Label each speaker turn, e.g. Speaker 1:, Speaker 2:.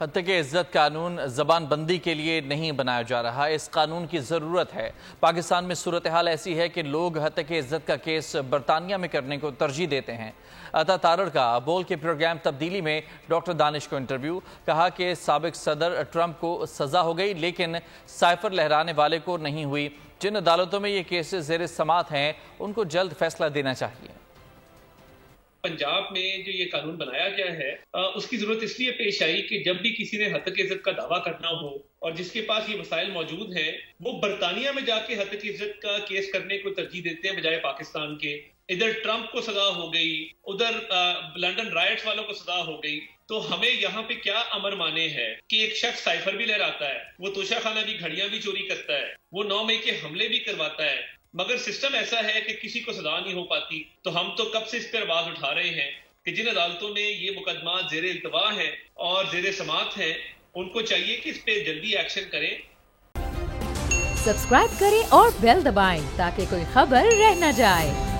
Speaker 1: हत्या इज्जत कानून जबान बंदी के लिए नहीं बनाया जा रहा। इस कानून की ज़रूरत है। पाकिस्तान में सूरत हाल ऐसी है कि लोग हत्या इज्जत का केस बरतानिया में करने को तरजीह देते हैं। अता तारड़ का बोल के प्रोग्राम तब्दीली में डॉक्टर दानिश को इंटरव्यू। कहा कि साबिक सदर ट्रंप को सजा हो गई लेकिन साइफर लहराने वाले को नहीं हुई। जिन अदालतों में ये केसेस ज़ेर समात हैं उनको जल्द फैसला देना चाहिए।
Speaker 2: पंजाब में जो ये कानून बनाया गया है उसकी जरूरत इसलिए पेश आई कि जब भी किसी ने हत्या इज्जत का दावा करना हो और जिसके पास ये वसाइल मौजूद हैं, वो बरतानिया में जाके हत्या इज्जत का केस करने को तरजीह देते हैं बजाय पाकिस्तान के। इधर ट्रंप को सजा हो गई, उधर लंदन राइट्स वालों को सजा हो गई, तो हमें यहाँ पे क्या अमर माने है कि एक शख्स साइफर भी लहराता है, वो तोशा खाना की घड़ियां भी चोरी करता है, वो 9 मई के हमले भी करवाता है, मगर सिस्टम ऐसा है कि किसी को सजा नहीं हो पाती। तो हम तो कब से इस पर आवाज उठा रहे हैं कि जिन अदालतों में ये मुकदमा जेरे इल्तवा है और जेरे समात है, उनको चाहिए कि इस पे जल्दी एक्शन करें।
Speaker 3: सब्सक्राइब करें और बेल दबाएं ताकि कोई खबर रह न जाए।